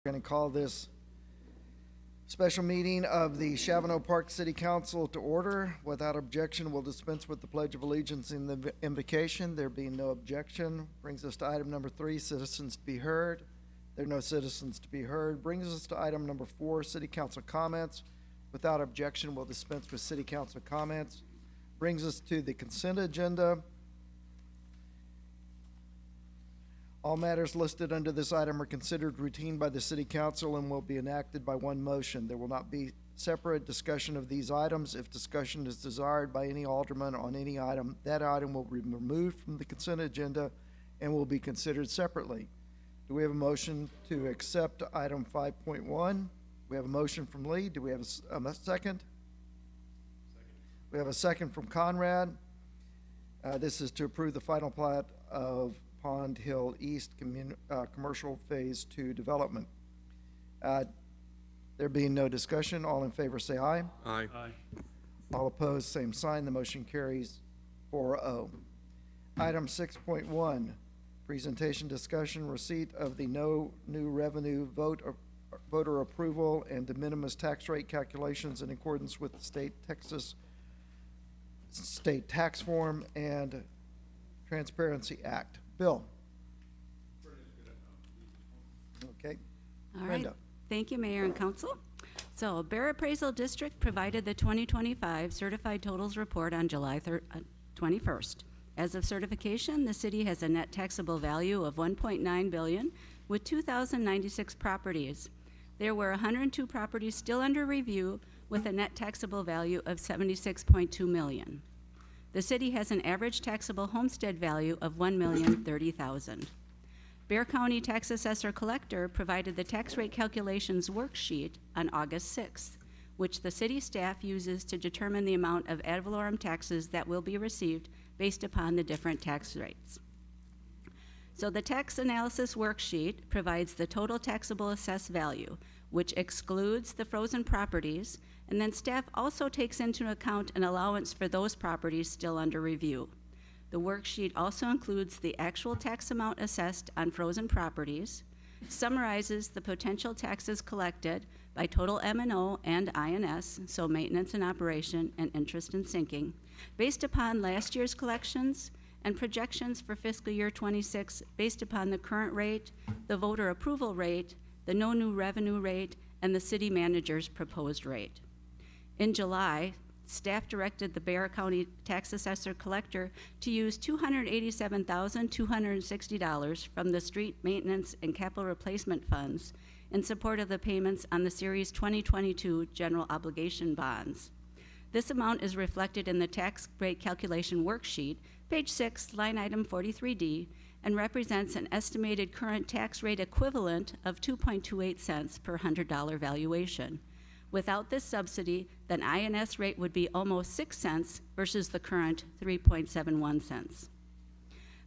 We're going to call this special meeting of the Chavano Park City Council to order. Without objection, we'll dispense with the Pledge of Allegiance and the invocation. There being no objection, brings us to item number 3, citizens to be heard. There are no citizens to be heard. Brings us to item number 4, City Council comments. Without objection, we'll dispense with City Council comments. Brings us to the consent agenda. All matters listed under this item are considered routine by the City Council and will be enacted by one motion. There will not be separate discussion of these items. If discussion is desired by any alderman on any item, that item will be removed from the consent agenda and will be considered separately. Do we have a motion to accept item 5.1? We have a motion from Lee. Do we have a second? We have a second from Conrad. This is to approve the final plat of Pond Hill East Commercial Phase 2 development. There being no discussion, all in favor say aye. Aye. All opposed, same sign. The motion carries 4-0. Item 6.1, presentation, discussion, receipt of the no new revenue voter approval and de minimis tax rate calculations in accordance with the Texas State Tax Form and Transparency Act. Bill. Okay. All right. Brenda. Thank you, Mayor and Council. So, Bear Appraisal District provided the 2025 Certified Totals Report on July 21st. As of certification, the city has a net taxable value of $1.9 billion with 2,096 properties. There were 102 properties still under review with a net taxable value of $76.2 million. The city has an average taxable homestead value of $1,030,000. Bexar County Tax Assessor Collector provided the tax rate calculations worksheet on August 6th, which the city staff uses to determine the amount of ad valorem taxes that will be received based upon the different tax rates. So the tax analysis worksheet provides the total taxable assessed value, which excludes the frozen properties, and then staff also takes into account an allowance for those properties still under review. The worksheet also includes the actual tax amount assessed on frozen properties, summarizes the potential taxes collected by total M&O and INS, so maintenance and operation and interest and sinking, based upon last year's collections, and projections for fiscal year 26 based upon the current rate, the voter approval rate, the no new revenue rate, and the city manager's proposed rate. In July, staff directed the Bexar County Tax Assessor Collector to use $287,260 from the Street Maintenance and Capital Replacement Funds in support of the payments on the Series 2022 General Obligation Bonds. This amount is reflected in the tax rate calculation worksheet, page 6, line item 43D, and represents an estimated current tax rate equivalent of 2.28 cents per $100 valuation. Without this subsidy, then INS rate would be almost 6 cents versus the current 3.71 cents.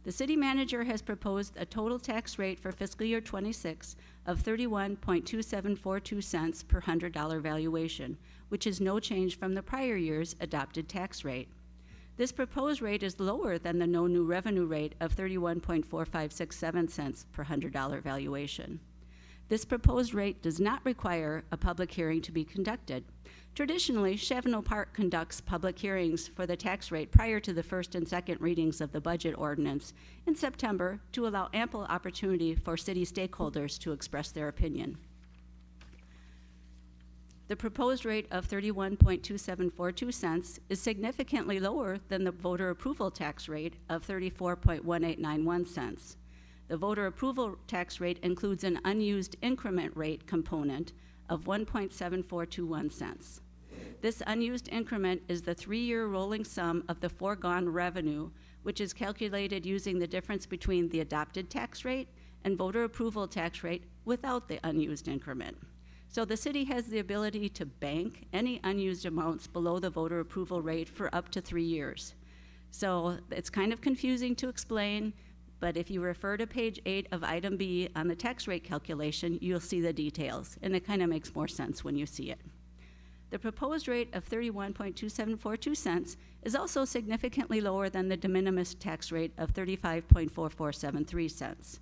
The city manager has proposed a total tax rate for fiscal year 26 of 31.2742 cents per $100 valuation, which is no change from the prior year's adopted tax rate. This proposed rate is lower than the no new revenue rate of 31.4567 cents per $100 valuation. This proposed rate does not require a public hearing to be conducted. Traditionally, Chavano Park conducts public hearings for the tax rate prior to the first and second readings of the budget ordinance in September to allow ample opportunity for city stakeholders to express their opinion. The proposed rate of 31.2742 cents is significantly lower than the voter approval tax rate of 34.1891 cents. The voter approval tax rate includes an unused increment rate component of 1.7421 cents. This unused increment is the 3-year rolling sum of the foregone revenue, which is calculated using the difference between the adopted tax rate and voter approval tax rate without the unused increment. So the city has the ability to bank any unused amounts below the voter approval rate for up to 3 years. So it's kind of confusing to explain, but if you refer to page 8 of item B on the tax rate calculation, you'll see the details, and it kind of makes more sense when you see it. The proposed rate of 31.2742 cents is also significantly lower than the de minimis tax rate of 35.4473 cents.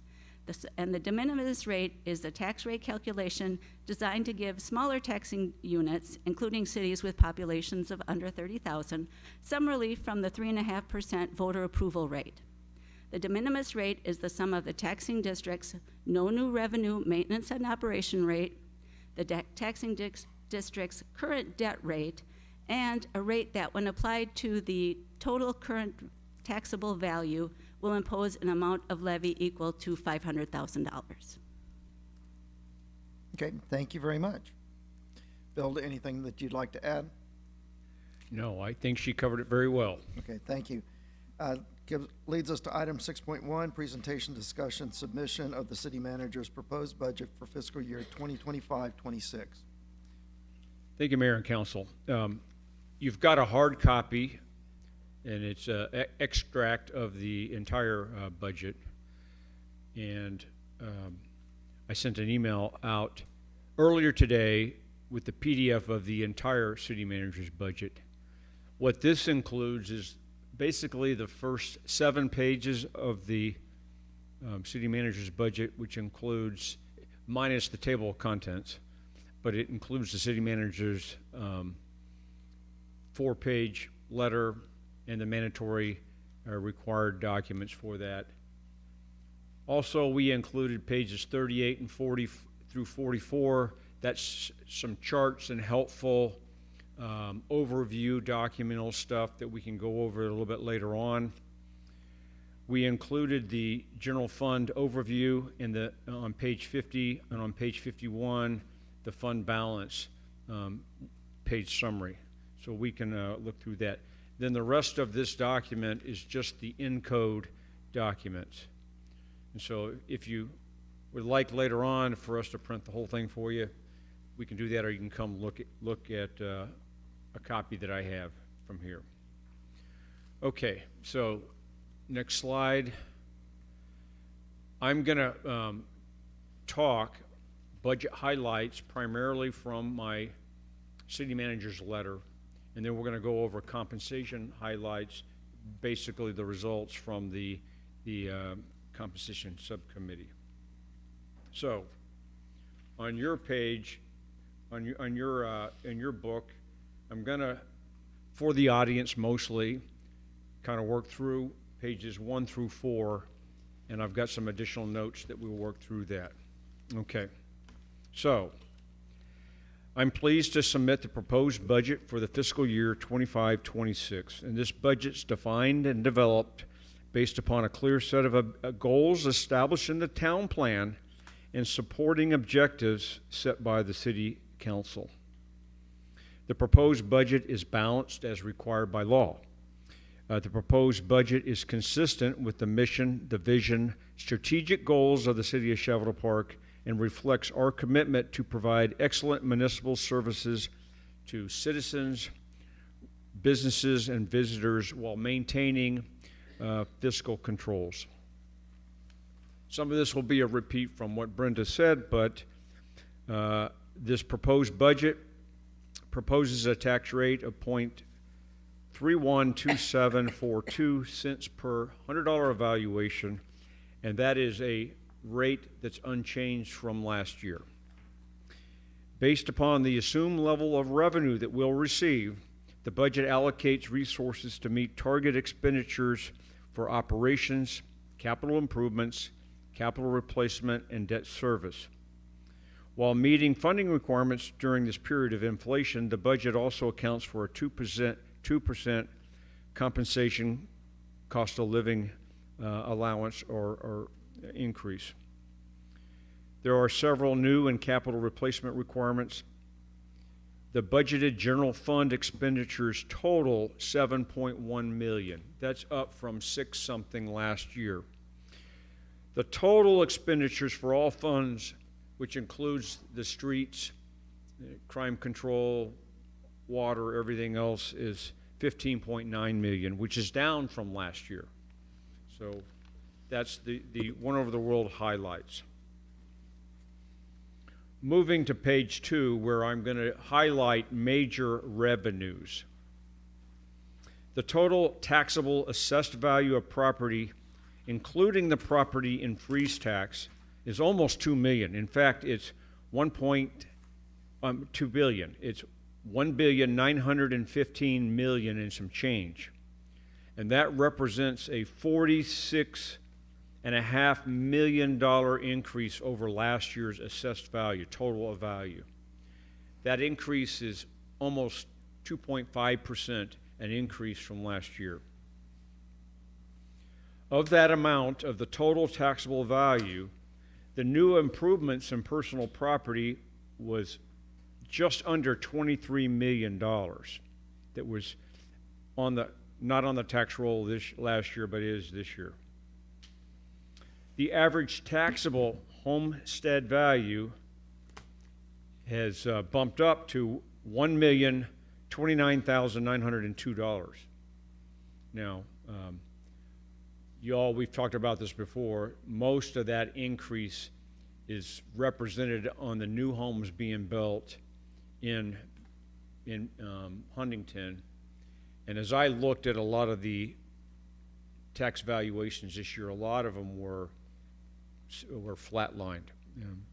And the de minimis rate is the tax rate calculation designed to give smaller taxing units, including cities with populations of under 30,000, some relief from the 3.5% voter approval rate. The de minimis rate is the sum of the taxing district's no new revenue maintenance and operation rate, the taxing district's current debt rate, and a rate that, when applied to the total current taxable value, will impose an amount of levy equal to $500,000. Okay, thank you very much. Bill, anything that you'd like to add? No, I think she covered it very well. Okay, thank you. Leads us to item 6.1, presentation, discussion, submission of the city manager's proposed budget for fiscal year 2025-26. Thank you, Mayor and Council. You've got a hard copy, and it's an extract of the entire budget. And I sent an email out earlier today with the PDF of the entire city manager's budget. What this includes is basically the first 7 pages of the city manager's budget, which includes, minus the table of contents, but it includes the city manager's 4-page letter and the mandatory required documents for that. Also, we included pages 38 and 40 through 44. That's some charts and helpful overview documental stuff that we can go over a little bit later on. We included the general fund overview on page 50, and on page 51, the fund balance page summary. So we can look through that. Then the rest of this document is just the in-code documents. And so if you would like later on for us to print the whole thing for you, we can do that, or you can come look at a copy that I have from here. Okay, so next slide. I'm gonna talk budget highlights primarily from my city manager's letter, and then we're gonna go over compensation highlights, basically the results from the compensation subcommittee. So on your page, in your book, I'm gonna, for the audience mostly, kind of work through pages 1 through 4, and I've got some additional notes that we'll work through that. Okay, so I'm pleased to submit the proposed budget for the fiscal year 25-26, and this budget's defined and developed based upon a clear set of goals established in the town plan and supporting objectives set by the city council. The proposed budget is balanced as required by law. The proposed budget is consistent with the mission, the vision, strategic goals of the city of Cheveldahl Park, and reflects our commitment to provide excellent municipal services to citizens, businesses, and visitors while maintaining fiscal controls. Some of this will be a repeat from what Brenda said, but this proposed budget proposes a tax rate of 0.312742 cents per $100 evaluation, and that is a rate that's unchanged from last year. Based upon the assumed level of revenue that we'll receive, the budget allocates resources to meet target expenditures for operations, capital improvements, capital replacement, and debt service. While meeting funding requirements during this period of inflation, the budget also accounts for a 2% compensation cost of living allowance or increase. There are several new and capital replacement requirements. The budgeted general fund expenditures total $7.1 million. That's up from 6 something last year. The total expenditures for all funds, which includes the streets, crime control, water, everything else, is $15.9 million, which is down from last year. So that's the one over the world highlights. Moving to page 2, where I'm going to highlight major revenues. The total taxable assessed value of property, including the property in freeze tax, is almost 2 million. In fact, it's 2 billion. It's 1,915 million and some change. And that represents a $46.5 million increase over last year's assessed value, total of value. That increase is almost 2.5%, an increase from last year. Of that amount of the total taxable value, the new improvements in personal property was just under $23 million. That was not on the tax roll this last year, but is this year. The average taxable homestead value has bumped up to $1,029,902. Now, we've talked about this before. Most of that increase is represented on the new homes being built in Huntington. And as I looked at a lot of the tax valuations this year, a lot of them were flatlined,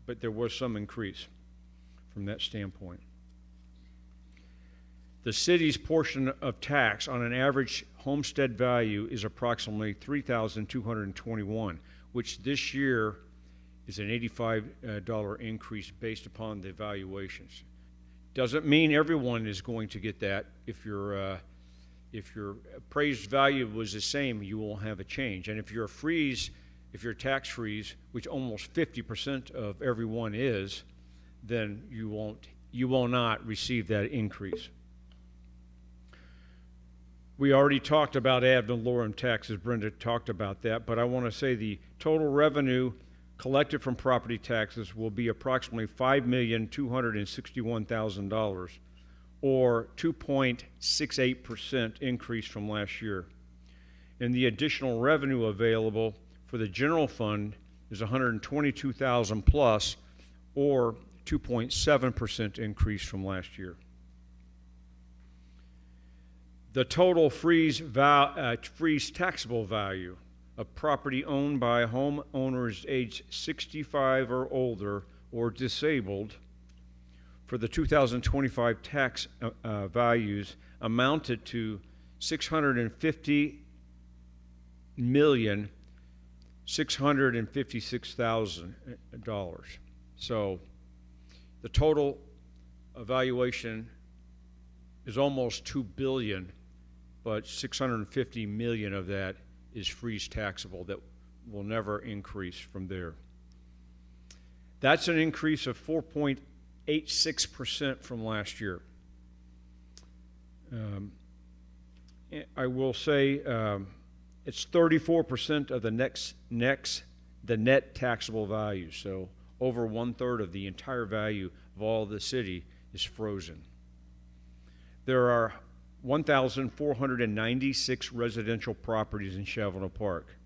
but there was some increase from that standpoint. The city's portion of tax on an average homestead value is approximately $3,221, which this year is an $85 increase based upon the valuations. Doesn't mean everyone is going to get that. If your appraised value was the same, you won't have a change. And if you're tax freeze, which almost 50% of everyone is, then you will not receive that increase. We already talked about ad valorem taxes. Brenda talked about that, but I want to say the total revenue collected from property taxes will be approximately $5,261,000, or 2.68% increase from last year. And the additional revenue available for the general fund is $122,000 plus, or 2.7% increase from last year. The total freeze taxable value of property owned by homeowners aged 65 or older or disabled for the 2025 tax values amounted to $650,656,000. So the total evaluation is almost $2 billion, but $650 million of that is freeze taxable that will never increase from there. That's an increase of 4.86% from last year. I will say it's 34% of the net taxable value. So over 1/3 of the entire value of all the city is frozen. There are 1,496 residential properties in Chavano Park.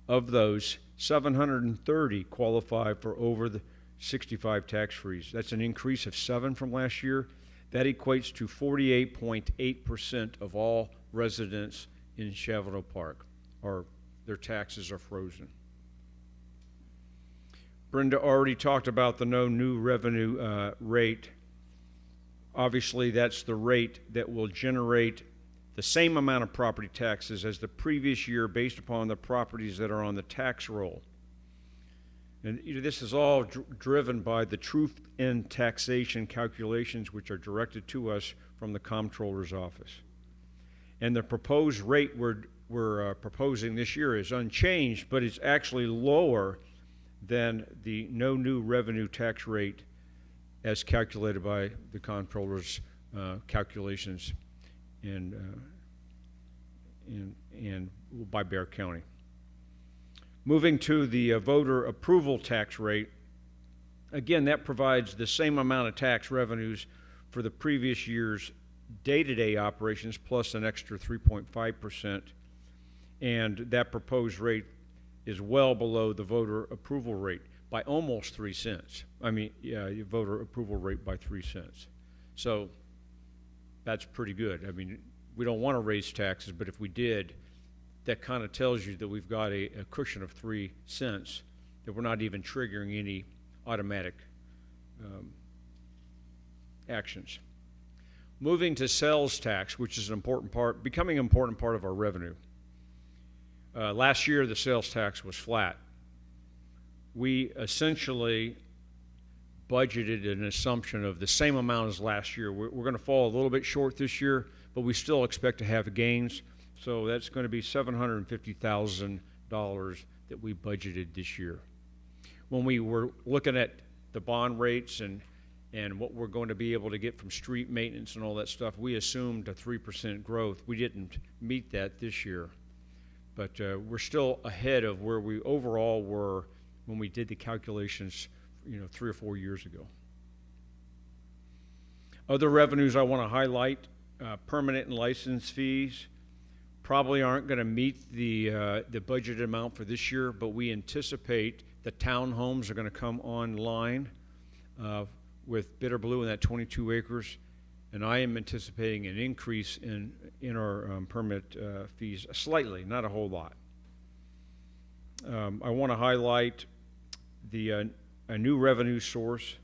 Of those, 730 qualify for over the 65 tax freeze. That's an increase of 7 from last year. That equates to 48.8% of all residents in Chavano Park, or their taxes are frozen. Brenda already talked about the no new revenue rate. Obviously, that's the rate that will generate the same amount of property taxes as the previous year based upon the properties that are on the tax roll. And this is all driven by the truth in taxation calculations, which are directed to us from the Comptroller's office. And the proposed rate we're proposing this year is unchanged, but it's actually lower than the no new revenue tax rate as calculated by the Comptroller's calculations and by Bexar County. Moving to the voter approval tax rate, again, that provides the same amount of tax revenues for the previous year's day-to-day operations plus an extra 3.5%, and that proposed rate is well below the voter approval rate by almost 3 cents. Your voter approval rate by 3 cents. So that's pretty good. I mean, we don't want to raise taxes, but if we did, that kind of tells you that we've got a cushion of 3 cents that we're not even triggering any automatic actions. Moving to sales tax, which is an important part, becoming an important part of our revenue. Last year, the sales tax was flat. We essentially budgeted an assumption of the same amount as last year. We're going to fall a little bit short this year, but we still expect to have gains. So that's going to be $750,000 that we budgeted this year. When we were looking at the bond rates and what we're going to be able to get from street maintenance and all that stuff, we assumed a 3% growth. We didn't meet that this year, but we're still ahead of where we overall were when we did the calculations, 3 or 4 years ago. Other revenues I want to highlight, permanent and license fees probably aren't going to meet the budgeted amount for this year, but we anticipate the townhomes are going to come online with Bitter Blue in that 22 acres, and I am anticipating an increase in our permit fees slightly, not a whole lot. I want to highlight a new revenue source.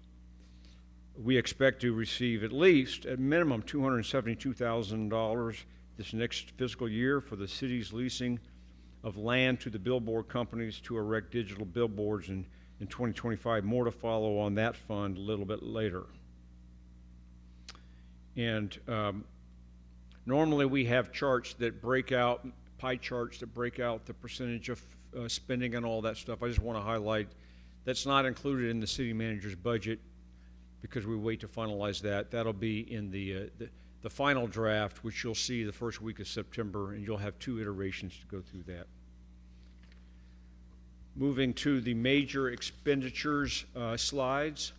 We expect to receive at least, at minimum, $272,000 this next fiscal year for the city's leasing of land to the billboard companies to erect digital billboards in 2025. More to follow on that fund a little bit later. And normally we have charts that break out, pie charts that break out the percentage of spending and all that stuff. I just want to highlight that's not included in the city manager's budget because we wait to finalize that. That'll be in the final draft, which you'll see the first week of September, and you'll have 2 iterations to go through that. Moving to the major expenditures slides.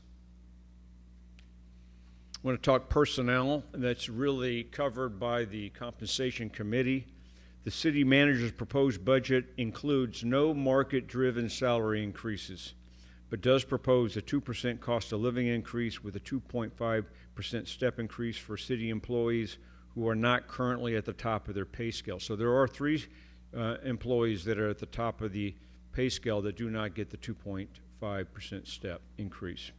I want to talk personnel, and that's really covered by the compensation committee. The city manager's proposed budget includes no market-driven salary increases, but does propose a 2% cost of living increase with a 2.5% step increase for city employees who are not currently at the top of their pay scale. So there are 3 employees that are at the top of the pay scale that do not get the 2.5% step increase.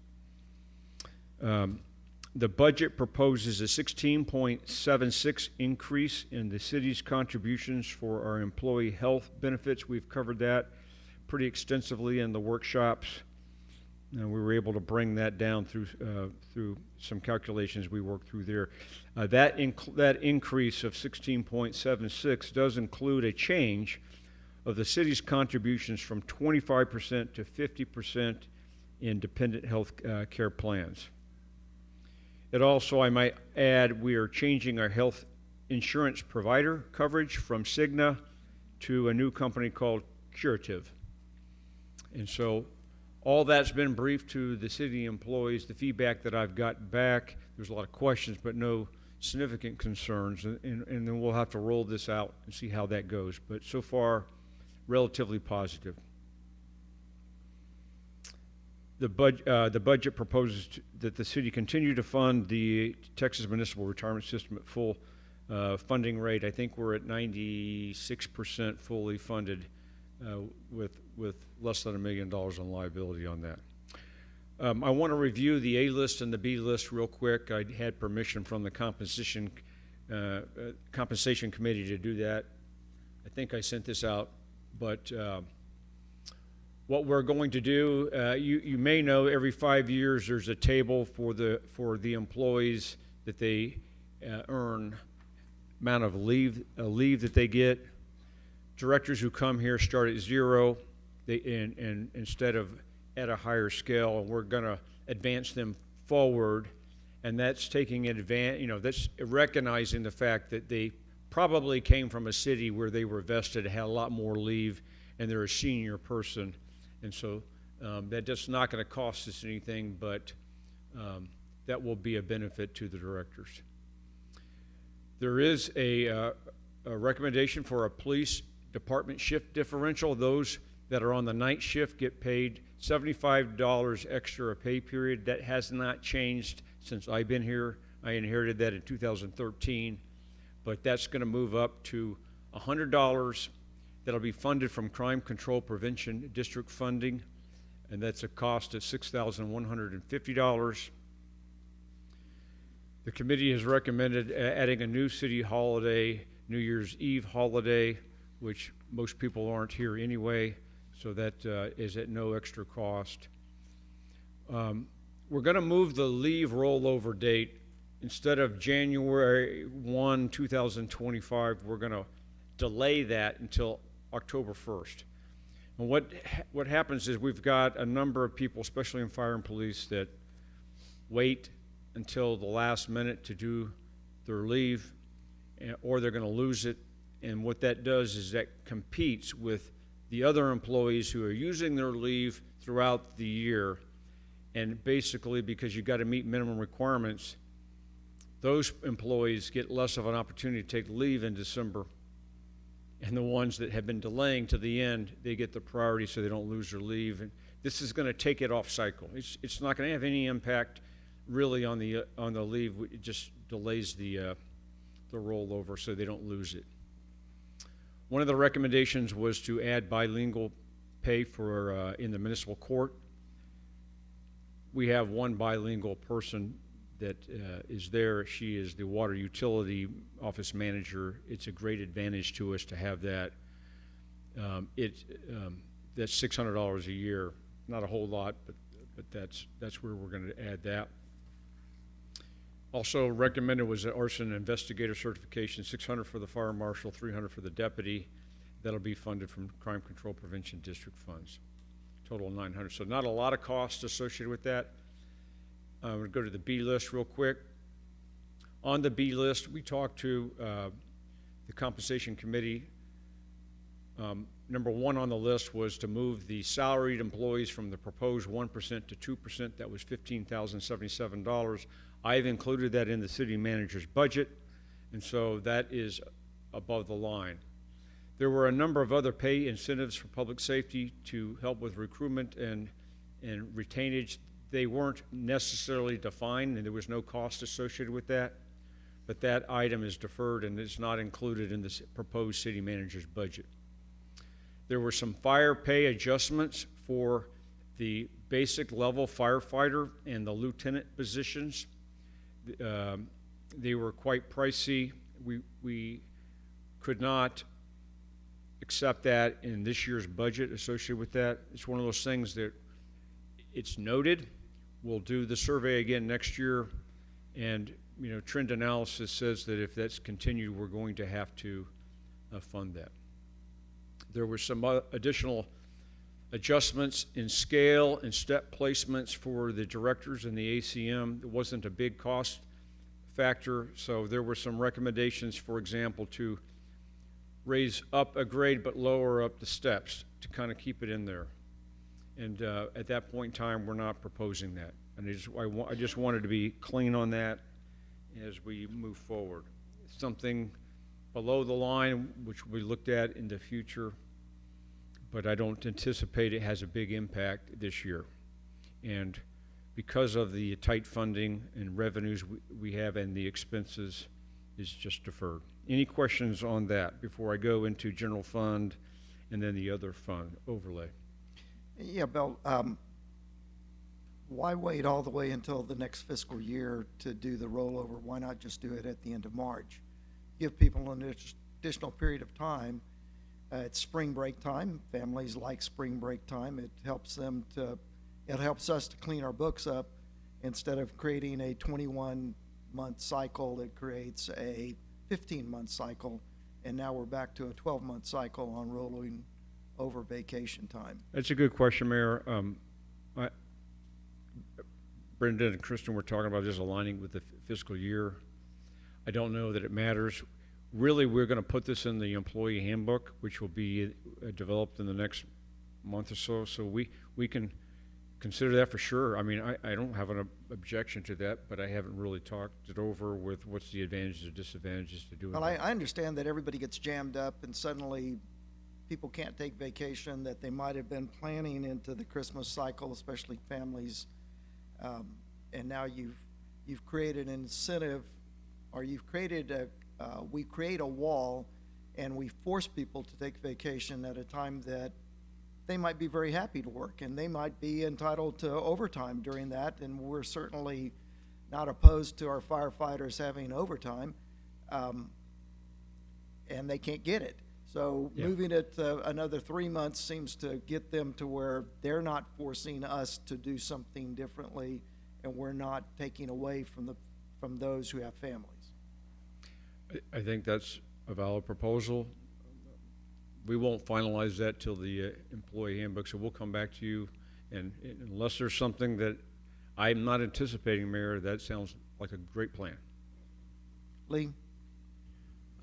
The budget proposes a 16.76 increase in the city's contributions for our employee health benefits. We've covered that pretty extensively in the workshops. We were able to bring that down through some calculations we worked through there. That increase of 16.76 does include a change of the city's contributions from 25% to 50% in dependent health care plans. It also, I might add, we are changing our health insurance provider coverage from Cigna to a new company called Curative. And so all that's been briefed to the city employees. The feedback that I've got back, there's a lot of questions, but no significant concerns. And then we'll have to roll this out and see how that goes. But so far, relatively positive. The budget proposes that the city continue to fund the Texas Municipal Retirement System at full funding rate. I think we're at 96% fully funded with less than $1 million on liability on that. I want to review the A list and the B list real quick. I had permission from the compensation committee to do that. I think I sent this out, but what we're going to do, you may know every 5 years there's a table for the employees that they earn, amount of leave that they get. Directors who come here start at 0, and instead of at a higher scale, and we're going to advance them forward, and that's taking advantage. That's recognizing the fact that they probably came from a city where they were vested, had a lot more leave, and they're a senior person. And so that's just not going to cost us anything, but that will be a benefit to the directors. There is a recommendation for a police department shift differential. Those that are on the night shift get paid $75 extra a pay period. That has not changed since I've been here. I inherited that in 2013, but that's going to move up to $100. That'll be funded from Crime Control Prevention District funding. and that's a cost of $6,150. The committee has recommended adding a new city holiday, New Year's Eve holiday, which most people aren't here anyway, so that is at no extra cost. We're going to move the leave rollover date. Instead of January 1, 2025, we're going to delay that until October 1st. And what happens is we've got a number of people, especially in fire and police, that wait until the last minute to do their leave, or they're going to lose it. And what that does is that competes with the other employees who are using their leave throughout the year. And basically, because you've got to meet minimum requirements, those employees get less of an opportunity to take leave in December. And the ones that have been delaying to the end, they get the priority so they don't lose their leave. And this is going to take it off cycle. It's not going to have any impact really on the leave. It just delays the rollover so they don't lose it. One of the recommendations was to add bilingual pay for in the municipal court. We have one bilingual person that is there. She is the water utility office manager. It's a great advantage to us to have that. That's $600 a year. Not a whole lot, but that's where we're going to add that. Also recommended was the arson investigator certification, $600 for the fire marshal, $300 for the deputy. That'll be funded from Crime Control Prevention District funds. Total of $900. So not a lot of costs associated with that. I'm going to go to the B list real quick. On the B list, we talked to the compensation committee. Number one on the list was to move the salaried employees from the proposed 1% to 2%. That was $15,077. I've included that in the city manager's budget, and so that is above the line. There were a number of other pay incentives for public safety to help with recruitment and retainage. They weren't necessarily defined, and there was no cost associated with that, but that item is deferred and is not included in the proposed city manager's budget. There were some fire pay adjustments for the basic level firefighter and the lieutenant positions. They were quite pricey. We could not accept that in this year's budget associated with that. It's one of those things that it's noted. We'll do the survey again next year, and trend analysis says that if that's continued, we're going to have to fund that. There were some additional adjustments in scale and step placements for the directors and the ACM. It wasn't a big cost factor, so there were some recommendations, for example, to raise up a grade but lower up the steps to kind of keep it in there. And at that point in time, we're not proposing that. And I just wanted to be clean on that as we move forward. Something below the line, which we looked at in the future, but I don't anticipate it has a big impact this year. And because of the tight funding and revenues we have and the expenses is just deferred. Any questions on that before I go into general fund and then the other fund overlay? Yeah, Bill, why wait all the way until the next fiscal year to do the rollover? Why not just do it at the end of March? Give people an additional period of time. It's spring break time. Families like spring break time. It helps us to clean our books up. Instead of creating a 21-month cycle, it creates a 15-month cycle, and now we're back to a 12-month cycle on rolling over vacation time. That's a good question, Mayor. Brenda and Kristen were talking about just aligning with the fiscal year. I don't know that it matters. Really, we're going to put this in the employee handbook, which will be developed in the next month or so. So we can consider that for sure. I mean, I don't have an objection to that, but I haven't really talked it over with what's the advantages or disadvantages to doing Well, that. I understand that everybody gets jammed up and suddenly people can't take vacation that they might have been planning into the Christmas cycle, especially families. And now you've created an incentive, or you've created we create a wall and we force people to take vacation at a time that they might be very happy to work, and they might be entitled to overtime during that, and we're certainly not opposed to our firefighters having overtime, and they can't get it. So Yeah. moving it another 3 months seems to get them to where they're not forcing us to do something differently, and we're not taking away from those who have families. I think that's a valid proposal. We won't finalize that till the employee handbook, so we'll come back to you. And unless there's something that I'm not anticipating, Mayor, that sounds like a great plan. Lee?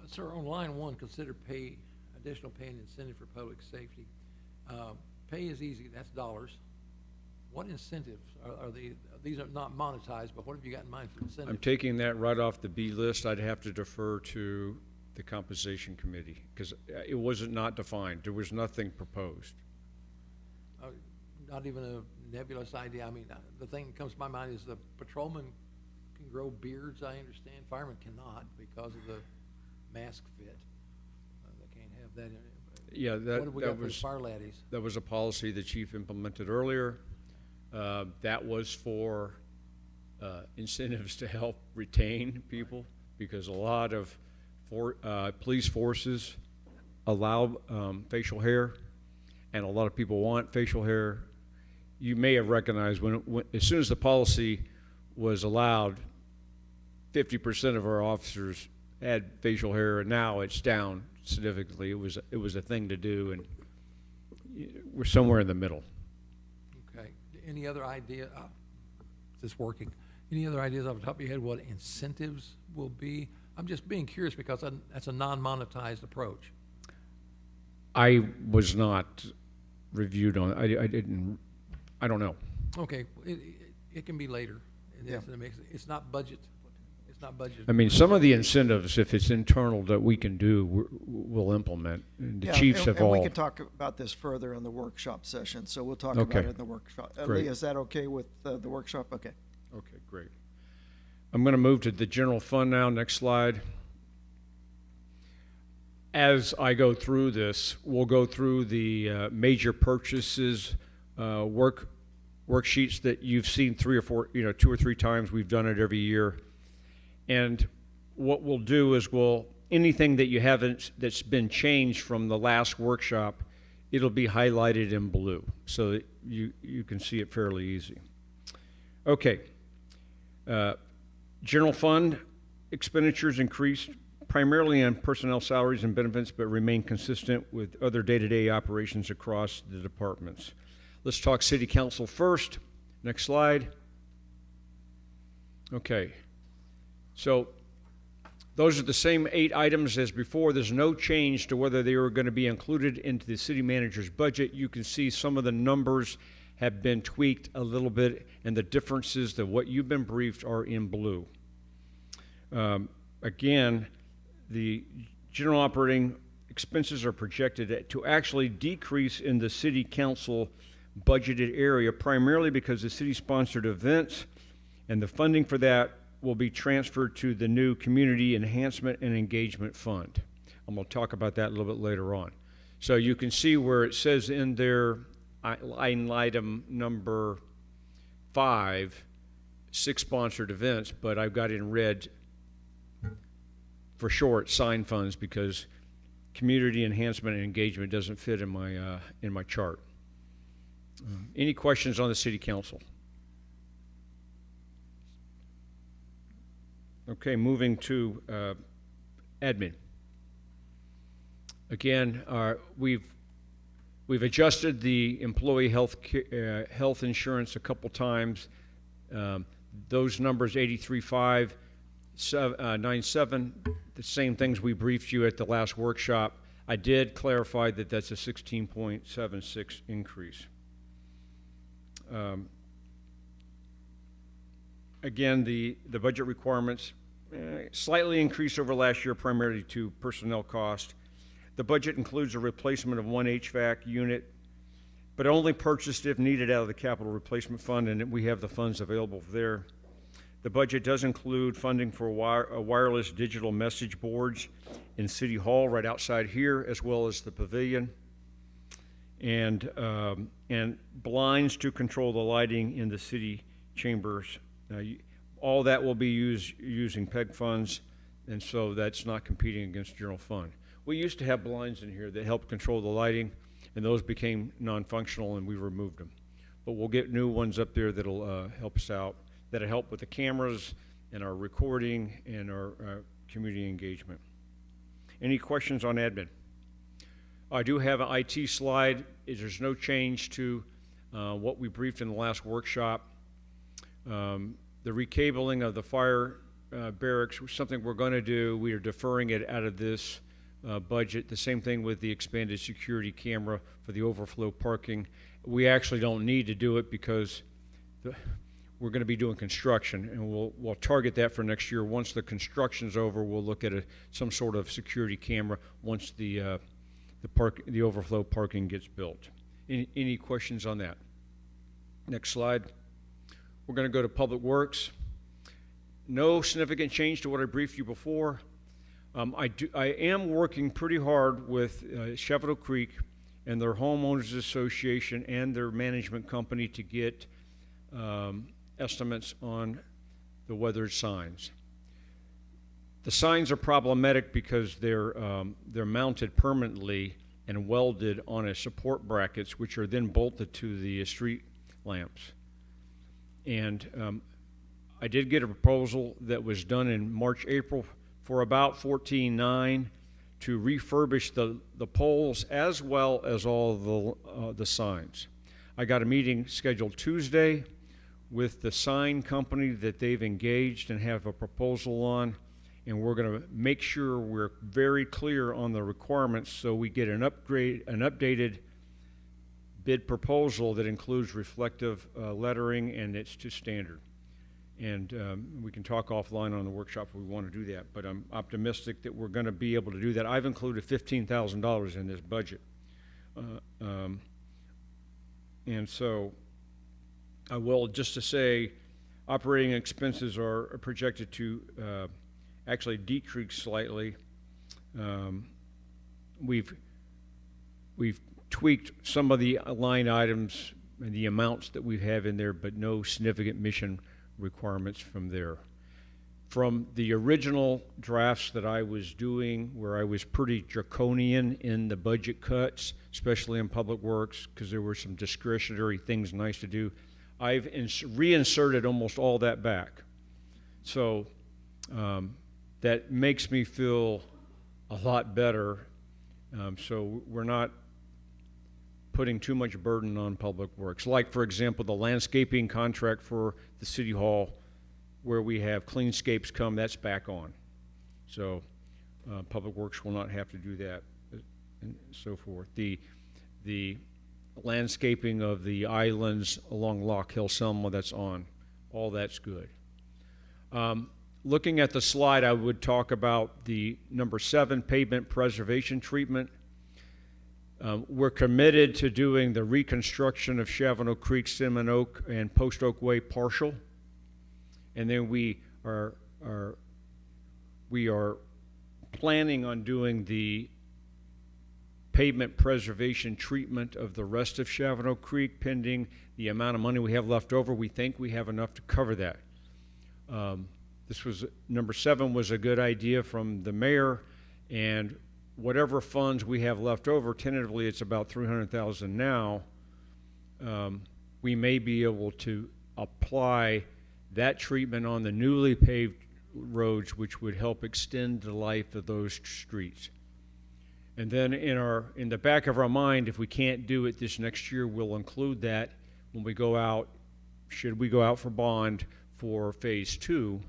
Sir, on line one, consider additional pay and incentive for public safety. Pay is easy, that's dollars. What incentives are these are not monetized, but what have you got in mind for incentives? I'm taking that right off the B list. I'd have to defer to the compensation committee, because it wasn't not defined. There was nothing proposed. Not even a nebulous idea. I mean, the thing that comes to my mind is the patrolman can grow beards, I understand. Firemen cannot because of the mask fit. They can't have that in it. Yeah, What have we got for the fire laddies? that was a policy the chief implemented earlier. That was for incentives to help retain people, because a lot of police forces allow facial hair, and a lot of people want facial hair. You may have recognized when as soon as the policy was allowed, 50% of our officers had facial hair, and now it's down significantly. It was a thing to do, and we're somewhere in the middle. Okay. Any other idea? Is this working? Any other ideas off the top of your head what incentives will be? I'm just being curious because that's a non-monetized approach. I was not reviewed on. I don't know. Okay, it can be later. Yeah. It's not budget. It's not budget. I mean, some of the incentives, if it's internal, that we can do, we'll implement. And the Yeah, chiefs and, have and all. we can talk about this further in the workshop session, so we'll talk Okay. about it in the workshop. Great. Lee, is that okay with the workshop? Okay. Okay, great. I'm going to move to the general fund now. Next slide. As I go through this, we'll go through the major purchases worksheets that you've seen 2 or 3 times. We've done it every year. And what we'll do is anything that you haven't, that's been changed from the last workshop, it'll be highlighted in blue so that you can see it fairly easy. Okay. General fund expenditures increased primarily on personnel salaries and benefits, but remain consistent with other day-to-day operations across the departments. Let's talk city council first. Next slide. Okay. So those are the same 8 items as before. There's no change to whether they were going to be included into the city manager's budget. You can see some of the numbers have been tweaked a little bit, and the differences to what you've been briefed are in blue. Again, the general operating expenses are projected to actually decrease in the city council budgeted area, primarily because the city-sponsored events and the funding for that will be transferred to the new Community Enhancement and Engagement Fund. I'm going to talk about that a little bit later on. So you can see where it says in there, line item number 5, 6 sponsored events, but I've got in red for short sign funds because community enhancement and engagement doesn't fit in my chart. Any questions on the city council? Okay, moving to admin. Again, we've adjusted the employee health insurance a couple times. Those numbers, 83.5, 97, the same things we briefed you at the last workshop. I did clarify that that's a 16.76 increase. Again, the budget requirements slightly increased over last year, primarily to personnel cost. The budget includes a replacement of 1 HVAC unit, but only purchased if needed out of the capital replacement fund, and we have the funds available there. The budget does include funding for wireless digital message boards in City Hall right outside here, as well as the pavilion. and blinds to control the lighting in the city chambers. All that will be using PEG funds, and so that's not competing against general fund. We used to have blinds in here that helped control the lighting, and those became non-functional, and we removed them. But we'll get new ones up there that'll help us out, that'll help with the cameras and our recording and our community engagement. Any questions on admin? I do have an IT slide. There's no change to what we briefed in the last workshop. The recabling of the fire barracks was something we're going to do. We are deferring it out of this budget. The same thing with the expanded security camera for the overflow parking. We actually don't need to do it because we're going to be doing construction, and we'll target that for next year. Once the construction's over, we'll look at some sort of security camera once the overflow parking gets built. Any questions on that? Next slide. We're going to go to Public Works. No significant change to what I briefed you before. I am working pretty hard with Chevato Creek and their homeowners association and their management company to get estimates on the weathered signs. The signs are problematic because they're mounted permanently and welded on a support brackets, which are then bolted to the street lamps. And I did get a proposal that was done in March, April for about $14,900 to refurbish the poles as well as all the signs. I got a meeting scheduled Tuesday with the sign company that they've engaged and have a proposal on, and we're going to make sure we're very clear on the requirements so we get an updated bid proposal that includes reflective lettering, and it's to standard. And we can talk offline on the workshop if we want to do that, but I'm optimistic that we're going to be able to do that. I've included $15,000 in this budget. And so I will, just to say, operating expenses are projected to actually decrease slightly. We've tweaked some of the line items and the amounts that we have in there, but no significant mission requirements from there. From the original drafts that I was doing, where I was pretty draconian in the budget cuts, especially in Public Works, because there were some discretionary things nice to do, I've reinserted almost all that back. So that makes me feel a lot better. So we're not putting too much burden on Public Works. Like, for example, the landscaping contract for the City Hall, where we have Cleanscapes come, that's back on. So Public Works will not have to do that, and so forth. The landscaping of the islands along Lock Hill, Selma, that's on. All that's good. Looking at the slide, I would talk about the number 7, pavement preservation treatment. We're committed to doing the reconstruction of Chavano Creek, Cinnamon Oak, and Post Oak Way partial. And then we are planning on doing the pavement preservation treatment of the rest of Chavano Creek, pending the amount of money we have left over. We think we have enough to cover that. Number 7 was a good idea from the mayor, and whatever funds we have left over, tentatively it's about $300,000 now, we may be able to apply that treatment on the newly paved roads, which would help extend the life of those streets. And then in the back of our mind, if we can't do it this next year, we'll include that when we go out, should we go out for bond for phase 2,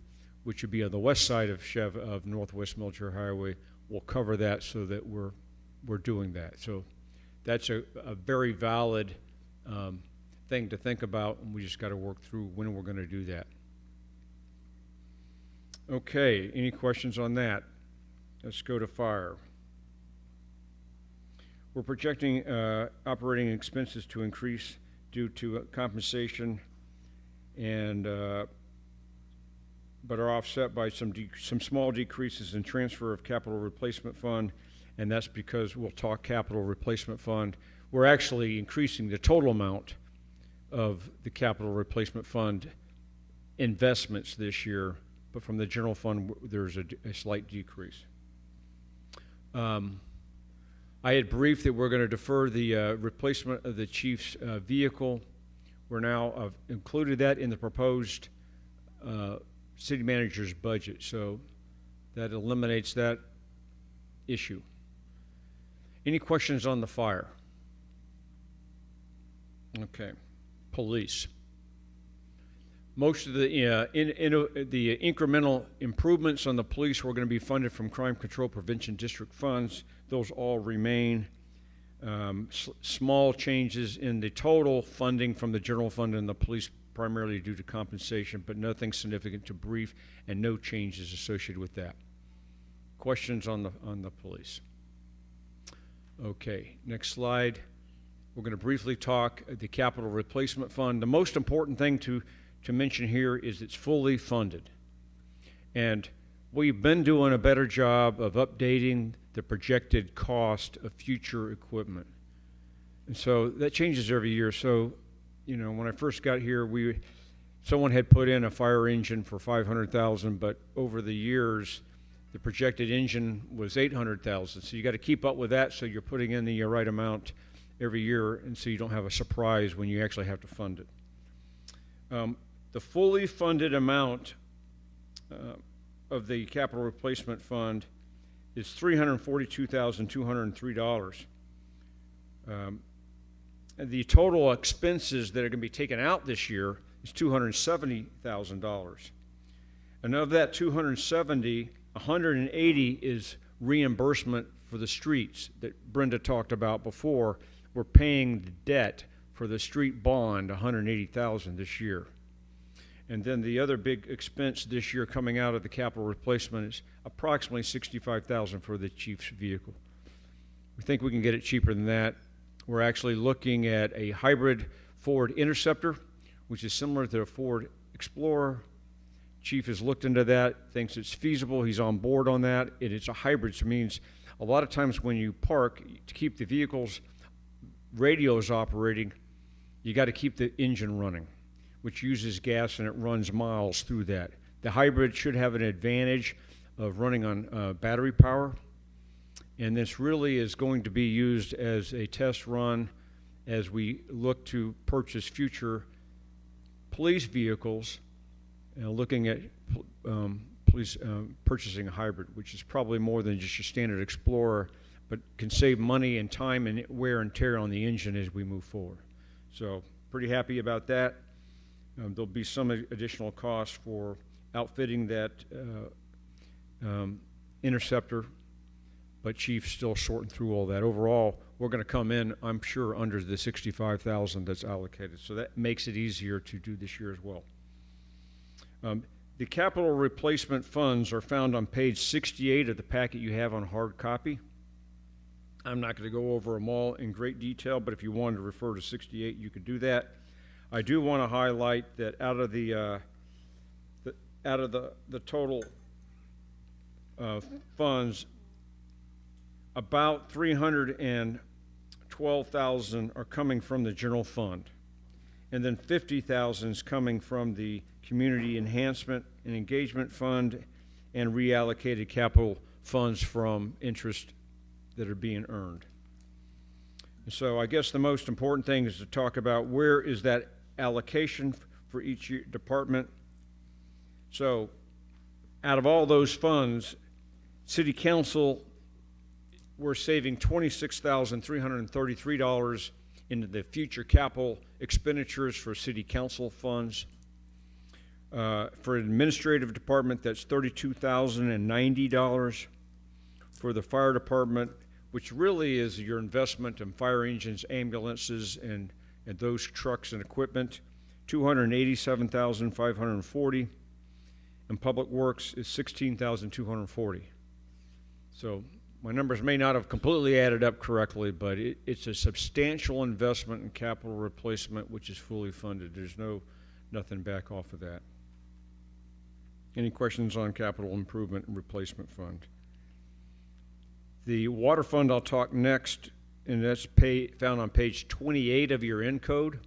which would be on the west side of Northwest Military Highway. We'll cover that so that we're doing that. So that's a very valid thing to think about, and we just got to work through when we're going to do that. Okay, any questions on that? Let's go to fire. We're projecting operating expenses to increase due to compensation, and but are offset by some small decreases in transfer of capital replacement fund, and that's because we'll talk capital replacement fund. we're actually increasing the total amount of the capital replacement fund investments this year, but from the general fund, there's a slight decrease. I had briefed that we're going to defer the replacement of the chief's vehicle. We're now included that in the proposed city manager's budget, so that eliminates that issue. Any questions on the fire? Okay. Police. Most of the the incremental improvements on the police were going to be funded from Crime Control Prevention District funds. Those all remain. Small changes in the total funding from the general fund and the police, primarily due to compensation, but nothing significant to brief, and no changes associated with that. Questions on the police? Okay, next slide. We're going to briefly talk the capital replacement fund. The most important thing to mention here is it's fully funded. And we've been doing a better job of updating the projected cost of future equipment. And so that changes every year. So, you know, when I first got here, someone had put in a fire engine for $500,000, but over the years, the projected engine was $800,000. So you got to keep up with that, so you're putting in the right amount every year, and so you don't have a surprise when you actually have to fund it. The fully funded amount of the capital replacement fund is $342,203. The total expenses that are going to be taken out this year is $270,000. And of that 270, 180 is reimbursement for the streets that Brenda talked about before. We're paying the debt for the street bond, $180,000 this year. And then the other big expense this year coming out of the capital replacement is approximately $65,000 for the chief's vehicle. We think we can get it cheaper than that. We're actually looking at a hybrid Ford Interceptor, which is similar to a Ford Explorer. Chief has looked into that, thinks it's feasible. He's on board on that. It's a hybrid, so it means a lot of times when you park, to keep the vehicle's radios operating, you got to keep the engine running, which uses gas and it runs miles through that. The hybrid should have an advantage of running on battery power, and this really is going to be used as a test run as we look to purchase future police vehicles, looking at police purchasing a hybrid, which is probably more than just your standard Explorer, but can save money and time and wear and tear on the engine as we move forward. So pretty happy about that. There'll be some additional costs for outfitting that Interceptor, but Chief's still sorting through all that. Overall, we're going to come in, I'm sure, under the $65,000 that's allocated. So that makes it easier to do this year as well. The capital replacement funds are found on page 68 of the packet you have on hard copy. I'm not going to go over them all in great detail, but if you wanted to refer to 68, you could do that. I do want to highlight that out of the total funds, about $312,000 are coming from the general fund, and then $50,000 is coming from the Community Enhancement and Engagement Fund and reallocated capital funds from interest that are being earned. So I guess the most important thing is to talk about where is that allocation for each department. So out of all those funds, City Council, we're saving $26,333 into the future capital expenditures for City Council funds. For administrative department, that's $32,090. For the fire department, which really is your investment in fire engines, ambulances, and those trucks and equipment, $287,540. And public works is $16,240. So my numbers may not have completely added up correctly, but it's a substantial investment in capital replacement, which is fully funded. There's nothing back off of that. Any questions on capital improvement and replacement fund? The water fund I'll talk next. and that's found on page 28 of your Encode,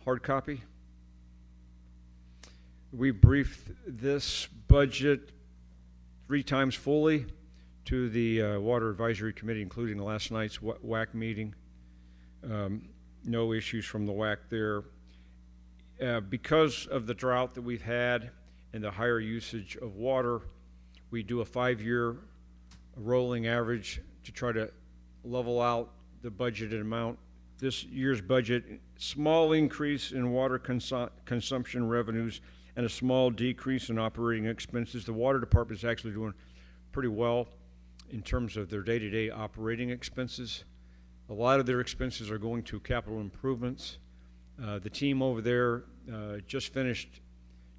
hard copy. We briefed this budget 3 times fully to the Water Advisory Committee, including last night's WAC meeting. No issues from the WAC there. Because of the drought that we've had and the higher usage of water, we do a 5-year rolling average to try to level out the budgeted amount. This year's budget, small increase in water consumption revenues and a small decrease in operating expenses. The water department is actually doing pretty well in terms of their day-to-day operating expenses. A lot of their expenses are going to capital improvements. The team over there just finished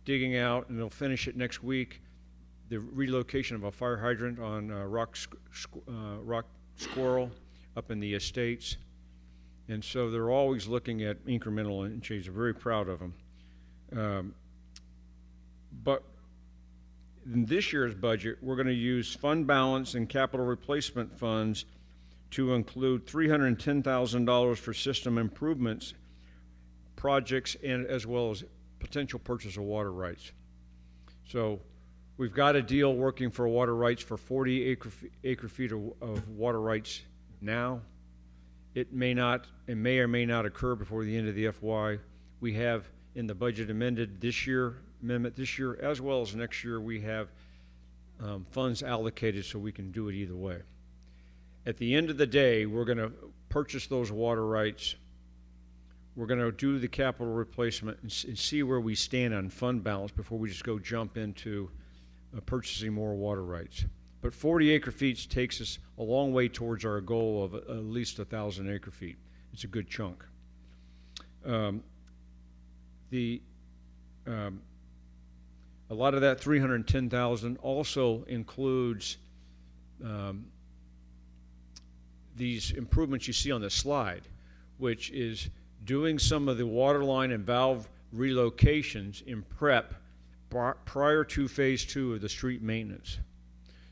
digging out, and they'll finish it next week, the relocation of a fire hydrant on Rock Squirrel up in the estates. And so they're always looking at incremental changes. We're very proud of them. But in this year's budget, we're going to use fund balance and capital replacement funds to include $310,000 for system improvements projects, and as well as potential purchase of water rights. So we've got a deal working for water rights for 40 acre feet of water rights now. It may or may not occur before the end of the FY. We have in the budget amendment this year, as well as next year, we have funds allocated so we can do it either way. At the end of the day, we're going to purchase those water rights. We're going to do the capital replacement and see where we stand on fund balance before we just go jump into purchasing more water rights. But 40 acre feet takes us a long way towards our goal of at least 1,000 acre feet. It's a good chunk. A lot of that 310,000 also includes these improvements you see on the slide, which is doing some of the water line and valve relocations in prep prior to phase 2 of the street maintenance.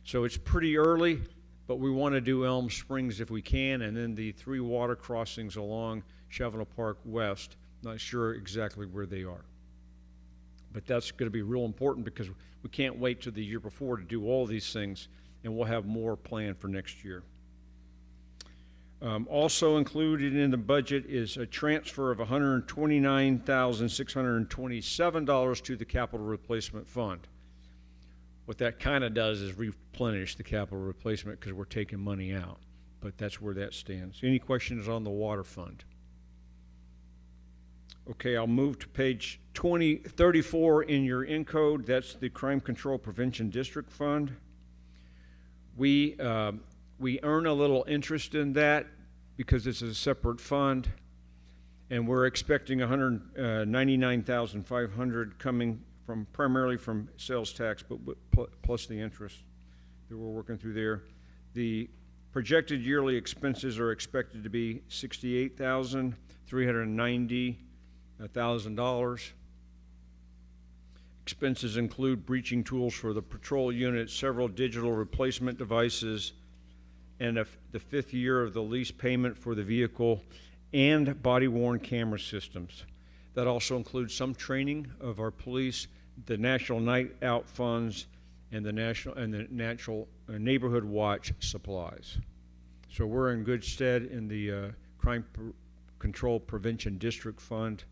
So it's pretty early, but we want to do Elm Springs if we can, and then the 3 water crossings along Chavano Park West. Not sure exactly where they are. But that's going to be real important because we can't wait till the year before to do all these things, and we'll have more planned for next year. Also included in the budget is a transfer of $129,627 to the capital replacement fund. What that kind of does is replenish the capital replacement because we're taking money out, but that's where that stands. Any questions on the water fund? Okay, I'll move to page 34 in your Encode. That's the Crime Control Prevention District Fund. We earn a little interest in that because this is a separate fund, and we're expecting $199,500 coming from primarily from sales tax, but plus the interest that we're working through there. The projected yearly expenses are expected to be $68,390,000. Expenses include breaching tools for the patrol unit, several digital replacement devices, and the 5th year of the lease payment for the vehicle, and body-worn camera systems. That also includes some training of our police, the National Night Out funds, and the National Neighborhood Watch supplies. So we're in good stead in the Crime Control Prevention District Fund.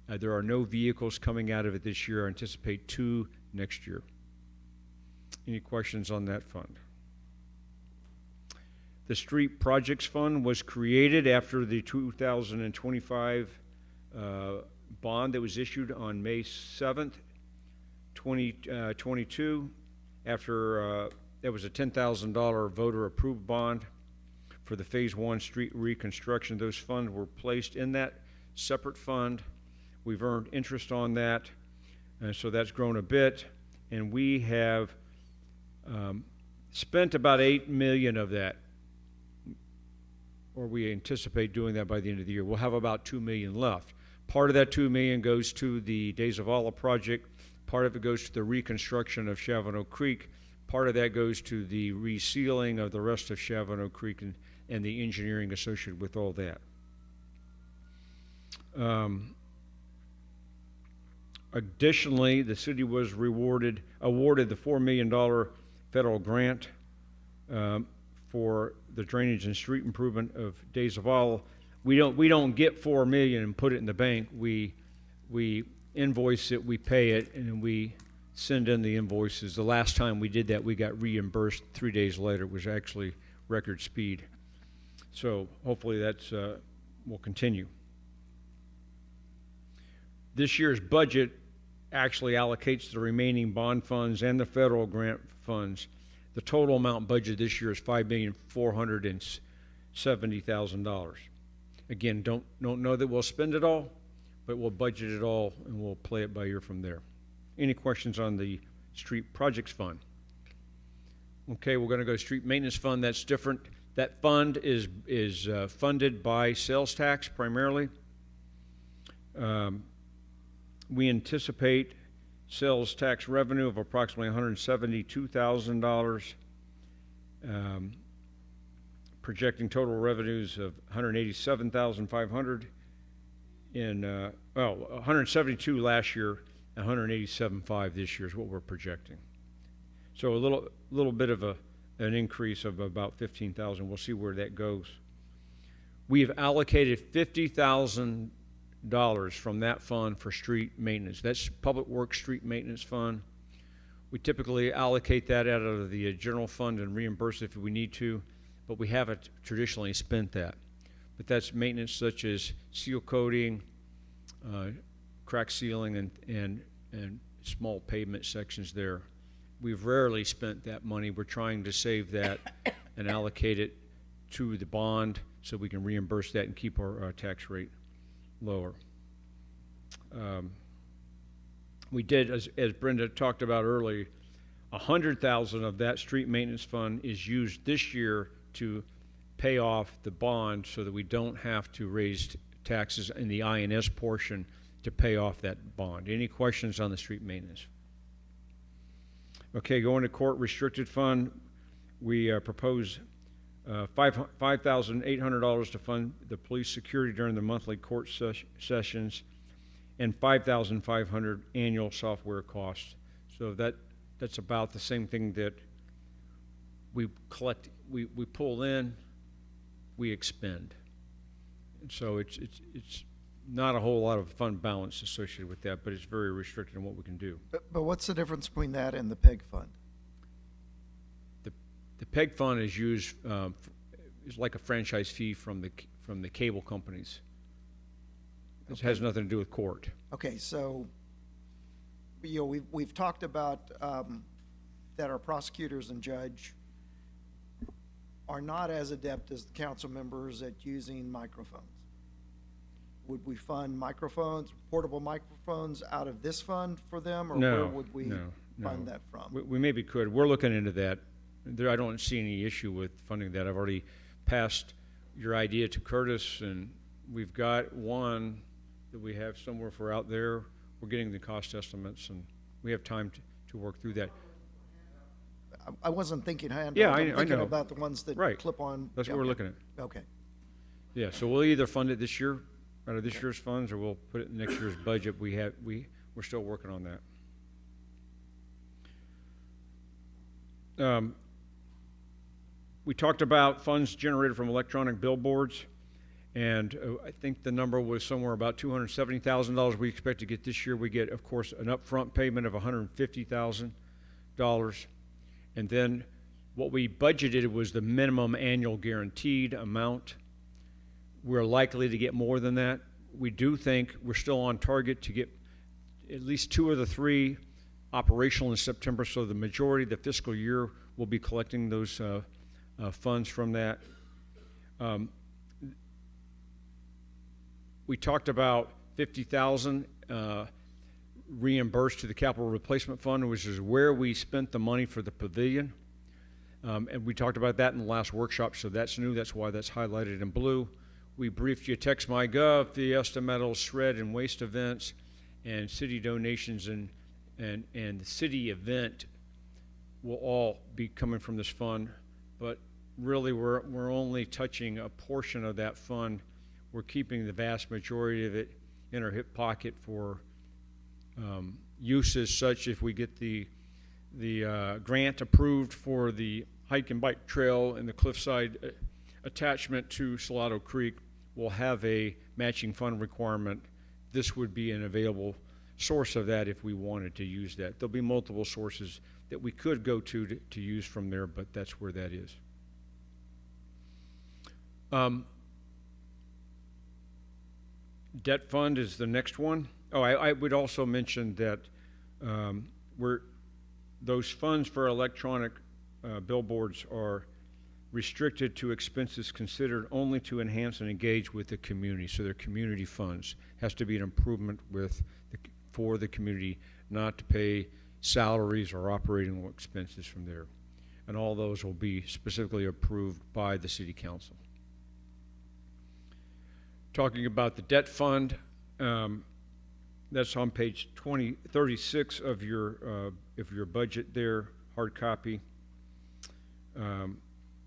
There are no vehicles coming out of it this year. I anticipate 2 next year. Any questions on that fund? The Street Projects Fund was created after the 2025 bond that was issued on May 7th, 2022. After there was a $10,000 voter-approved bond for the Phase 1 street reconstruction. Those funds were placed in that separate fund. We've earned interest on that, and so that's grown a bit. And we have spent about $8 million of that, or we anticipate doing that by the end of the year. We'll have about $2 million left. Part of that $2 million goes to the Days of Allah project. Part of it goes to the reconstruction of Chavano Creek. part of that goes to the resealing of the rest of Chavano Creek and the engineering associated with all that. Additionally, the city was awarded the $4 million federal grant for the drainage and street improvement of Days of All. We don't get $4 million and put it in the bank. We invoice it, we pay it, and we send in the invoices. The last time we did that, we got reimbursed 3 days later. It was actually record speed. So hopefully that's will continue. This year's budget actually allocates the remaining bond funds and the federal grant funds. The total amount budgeted this year is $5,470,000. Again, don't know that we'll spend it all, but we'll budget it all and we'll play it by ear from there. Any questions on the street projects fund? Okay, we're going to go to street maintenance fund. That's different. That fund is funded by sales tax primarily. We anticipate sales tax revenue of approximately $172,000, projecting total revenues of $187,500 in, 172 last year, and $187,500 this year is what we're projecting. So a little bit of an increase of about $15,000. We'll see where that goes. We've allocated $50,000 from that fund for street maintenance. That's Public Works Street Maintenance Fund. We typically allocate that out of the general fund and reimburse if we need to, but we haven't traditionally spent that. But that's maintenance such as seal coating, crack sealing, and small pavement sections there. We've rarely spent that money. We're trying to save that and allocate it to the bond so we can reimburse that and keep our tax rate lower. We did, as Brenda talked about earlier, $100,000 of that street maintenance fund is used this year to pay off the bond so that we don't have to raise taxes in the INS portion to pay off that bond. Any questions on the street maintenance? Okay, going to court restricted fund, we propose $5,800 to fund the police security during the monthly court sessions, and $5,500 annual software costs. So that's about the same thing that we collect, we pull in, we expend. And so it's not a whole lot of fund balance associated with that, but it's very restricted in what we can do. But what's the difference between that and the PEG fund? The PEG fund is used is like a franchise fee from the cable companies. It Okay. has nothing to do with court. Okay, so, we've talked about that our prosecutors and judge are not as adept as the council members at using microphones. Would we fund microphones, portable microphones out of this fund for them, or where would we fund that from? We maybe could. We're looking into that. I don't see any issue with funding that. I've already passed your idea to Curtis, and we've got one that we have somewhere for out there. We're getting the cost estimates, and we have time to work through that. I wasn't thinking handheld. Yeah, I'm I thinking know. about the ones that Right. clip on. That's what we're looking at. Okay. Yeah, so we'll either fund it this year out of this year's funds, or we'll put it in next year's budget. We're still working on that. We talked about funds generated from electronic billboards, and I think the number was somewhere about $270,000 we expect to get this year. We get, of course, an upfront payment of $150,000, and then what we budgeted was the minimum annual guaranteed amount. We're likely to get more than that. We do think we're still on target to get at least 2 of the 3 operational in September, so the majority of the fiscal year will be collecting those funds from that. We talked about $50,000 reimbursed to the capital replacement fund, which is where we spent the money for the pavilion. And we talked about that in the last workshop, so that's new. That's why that's highlighted in blue. We briefed you Text My Gov, the estimatals, shred and waste events, and city donations and the city event will all be coming from this fund, but really we're only touching a portion of that fund. We're keeping the vast majority of it in our hip pocket for uses such if we get the grant approved for the hike and bike trail and the cliffside attachment to Salado Creek, we'll have a matching fund requirement. This would be an available source of that if we wanted to use that. There'll be multiple sources that we could go to use from there, but that's where that is. Debt fund is the next one. Oh, I would also mention that those funds for electronic billboards are restricted to expenses considered only to enhance and engage with the community. So they're community funds. Has to be an improvement for the community, not to pay salaries or operating expenses from there. And all those will be specifically approved by the city council. Talking about the debt fund, that's on page 36 of your budget there, hard copy.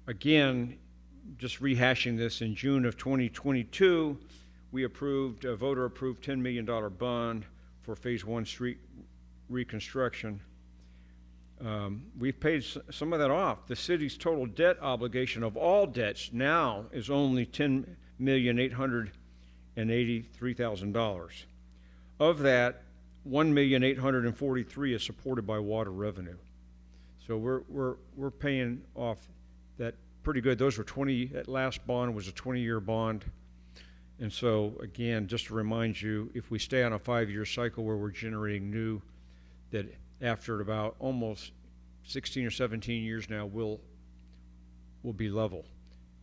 Again, just rehashing this, in June of 2022, we approved, a voter approved $10 million bond for Phase 1 street reconstruction. We've paid some of that off. The city's total debt obligation of all debts now is only $10,883,000. Of that, $1,843,000 is supported by water revenue. So we're paying off that pretty good. Those were that last bond was a 20-year bond. And so again, just to remind you, if we stay on a 5-year cycle where we're generating new, that after about almost 16 or 17 years now, we'll be level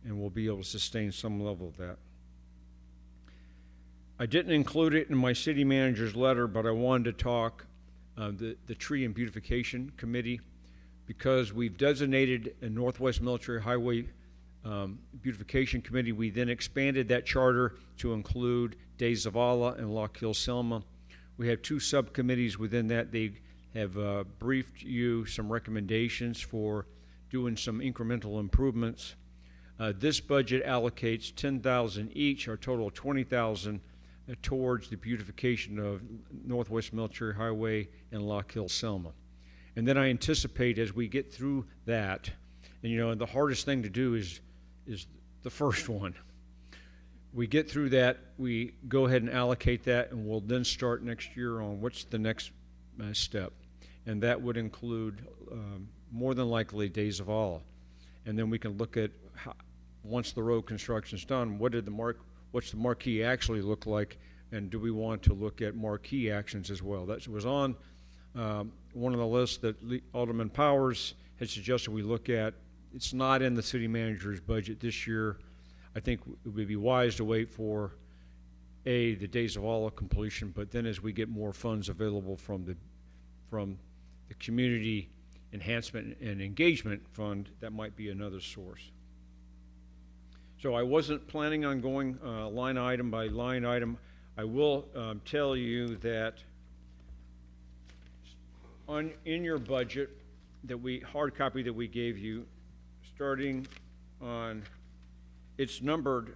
and we'll be able to sustain some level of that. I didn't include it in my city manager's letter, but I wanted to talk the Tree and Beautification Committee, because we've designated a Northwest Military Highway Beautification Committee. We then expanded that charter to include De Zavala and Lock Hill Selma. We have 2 subcommittees within that. They have briefed you some recommendations for doing some incremental improvements. This budget allocates $10,000 each, or a total of $20,000 towards the beautification of Northwest Military Highway and Lock Hill Selma. And then I anticipate as we get through that, and the hardest thing to do is the first one. We get through that, we go ahead and allocate that, and we'll then start next year on what's the next step. And that would include more than likely De Zavala. And then we can look at once the road construction is done, what's the marquee actually look like, and do we want to look at marquee actions as well? That was on one of the lists that Alderman Powers had suggested we look at. It's not in the city manager's budget this year. I think it would be wise to wait for the De Zavala completion, but then as we get more funds available from the Community Enhancement and Engagement Fund, that might be another source. So I wasn't planning on going line item by line item. I will tell you that in your budget hard copy that we gave you, starting on, it's numbered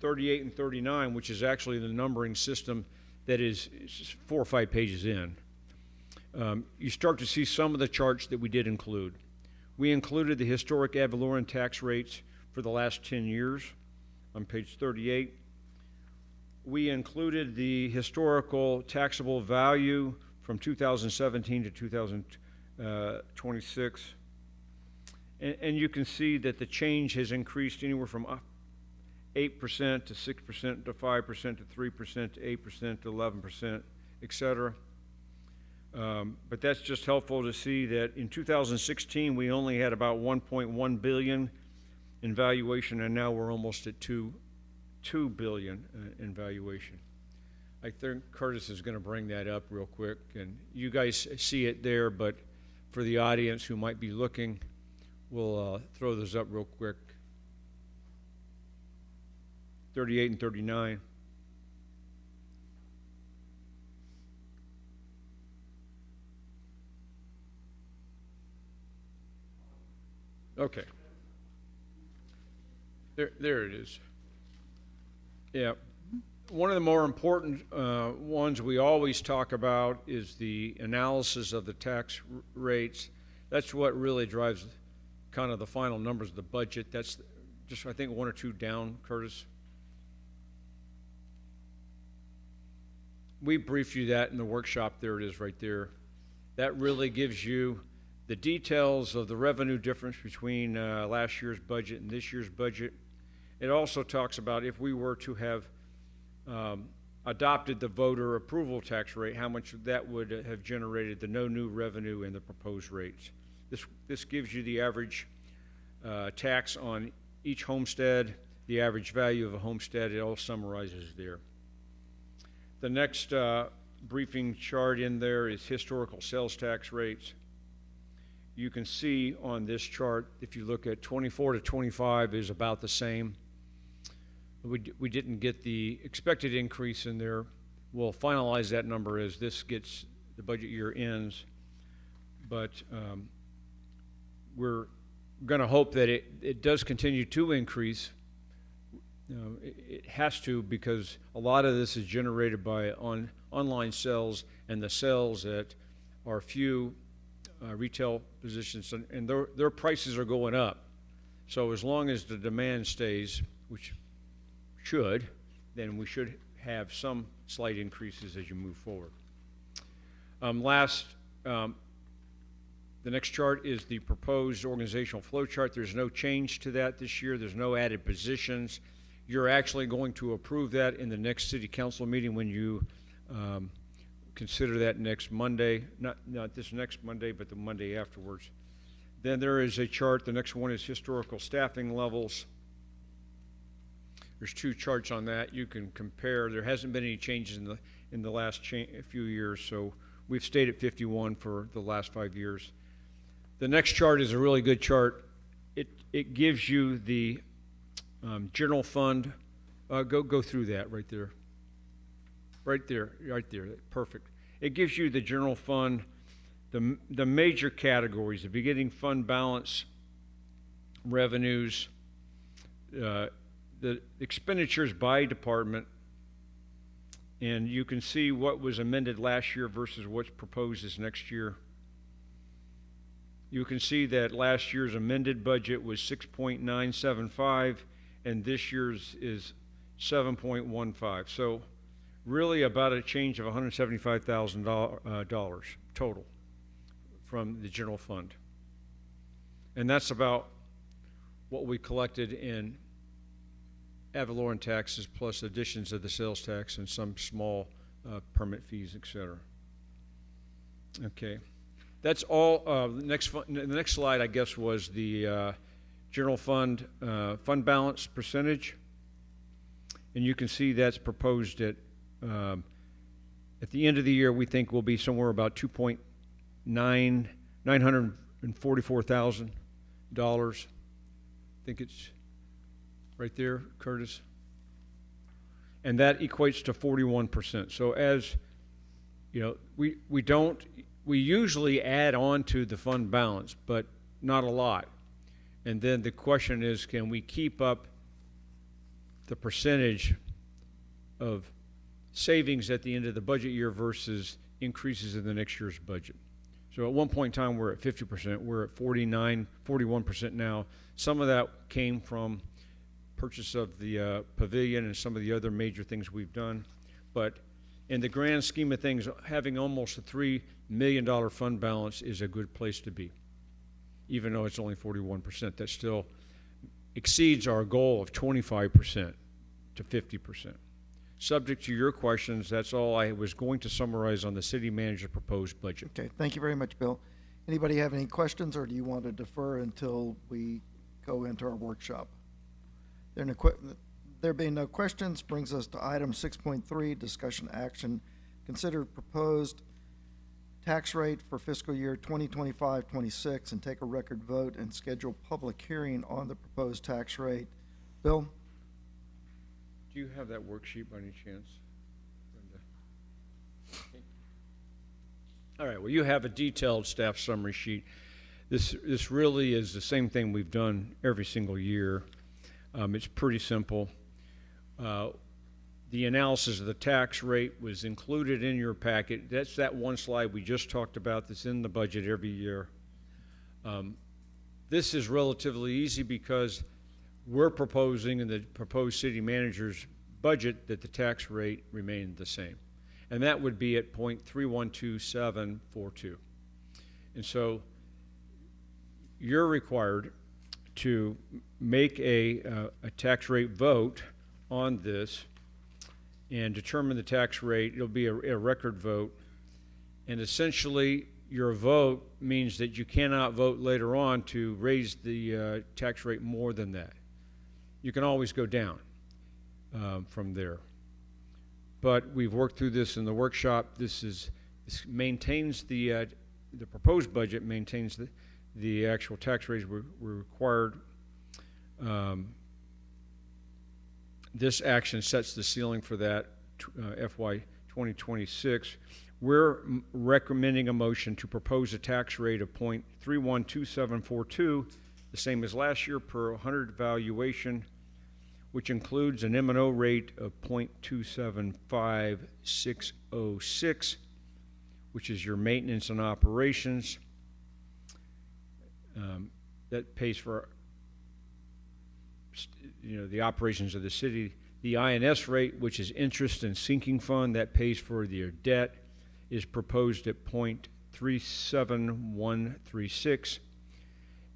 38 and 39, which is actually the numbering system that is 4 or 5 pages in. You start to see some of the charts that we did include. We included the historic ad valorem tax rates for the last 10 years on page 38. We included the historical taxable value from 2017 to 2026. And you can see that the change has increased anywhere from 8% to 6% to 5% to 3% to 8% to 11%, et cetera. But that's just helpful to see that in 2016 we only had about 1.1 billion in valuation, and now we're almost at 2 billion in valuation. I think Curtis is going to bring that up real quick, and you guys see it there, but for the audience who might be looking, we'll throw those up real quick. 38 and 39. Okay. There it is. Yeah. One of the more important ones we always talk about is the analysis of the tax rates. That's what really drives kind of the final numbers of the budget. That's just, I think, one or two down, Curtis. We briefed you that in the workshop. There it is right there. That really gives you the details of the revenue difference between last year's budget and this year's budget. It also talks about if we were to have adopted the voter approval tax rate, how much that would have generated the no new revenue in the proposed rates. This gives you the average tax on each homestead, the average value of a homestead. It all summarizes there. The next briefing chart in there is historical sales tax rates. You can see on this chart, if you look at 24 to 25 is about the same. We didn't get the expected increase in there. We'll finalize that number as this gets, the budget year ends. But we're going to hope that it does continue to increase. It has to, because a lot of this is generated by online sales and the sales at our few retail positions, and their prices are going up. So as long as the demand stays, which should, then we should have some slight increases as you move forward. The next chart is the proposed organizational flow chart. There's no change to that this year. There's no added positions. You're actually going to approve that in the next city council meeting when you consider that next Monday, not this next Monday, but the Monday afterwards. Then there is a chart. The next one is historical staffing levels. There's two charts on that. You can compare. There hasn't been any changes in the last few years, so we've stayed at 51 for the last 5 years. The next chart is a really good chart. It gives you the general fund. Go through that right there. Right there. Perfect. It gives you the general fund, the major categories, the beginning fund balance, revenues, the expenditures by department, and you can see what was amended last year versus what's proposed this next year. You can see that last year's amended budget was 6.975, and this year's is 7.15. So really about a change of $175,000 total from the general fund. And that's about what we collected in ad valorem taxes plus additions of the sales tax and some small permit fees, etc. Okay, that's all. The next slide, I guess, was the general fund fund balance percentage, and you can see that's proposed at the end of the year. We think will be somewhere about $944,000. I think it's right there, Curtis. And that equates to 41%. So as you know, we usually add on to the fund balance, but not a lot. And then the question is, can we keep up the percentage of savings at the end of the budget year versus increases in the next year's budget? So at one point in time, we're at 50%. We're at 41% now. Some of that came from purchase of the pavilion and some of the other major things we've done. But in the grand scheme of things, having almost a $3 million fund balance is a good place to be. Even though it's only 41%, that still exceeds our goal of 25% to 50%. Subject to your questions, that's all I was going to summarize on the city manager's proposed budget. Okay, thank you very much, Bill. Anybody have any questions, or do you want to defer until we go into our workshop? There being no questions, brings us to item 6.3, discussion action. Consider proposed tax rate for fiscal year 2025-26 and take a record vote and schedule public hearing on the proposed tax rate. Bill? Do you have that worksheet by any chance, Brenda? Okay. All right, well, you have a detailed staff summary sheet. This really is the same thing we've done every single year. It's pretty simple. The analysis of the tax rate was included in your packet. That's that one slide we just talked about that's in the budget every year. This is relatively easy because we're proposing in the proposed city manager's budget that the tax rate remain the same. And that would be at 0.312742. And so you're required to make a tax rate vote on this and determine the tax rate. It'll be a record vote. And essentially, your vote means that you cannot vote later on to raise the tax rate more than that. You can always go down from there. But we've worked through this in the workshop. This maintains the proposed budget maintains the actual tax rates were required. This action sets the ceiling for that FY 2026. We're recommending a motion to propose a tax rate of 0.312742, the same as last year per 100 valuation, which includes an M&O rate of 0.275606, which is your maintenance and operations. That pays for the operations of the city. The INS rate, which is interest and sinking fund, that pays for your debt, is proposed at 0.37136.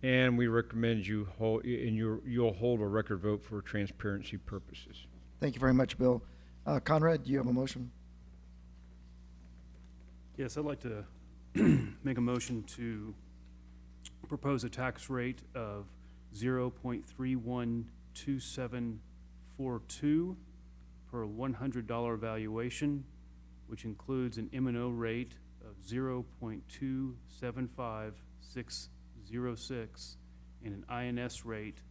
And we recommend you'll hold a record vote for transparency purposes. Thank you very much, Bill. Conrad, do you have a motion? Yes, I'd like to make a motion to propose a tax rate of 0.312742 per $100 valuation, which includes an M&O rate of 0.275606 and an INS rate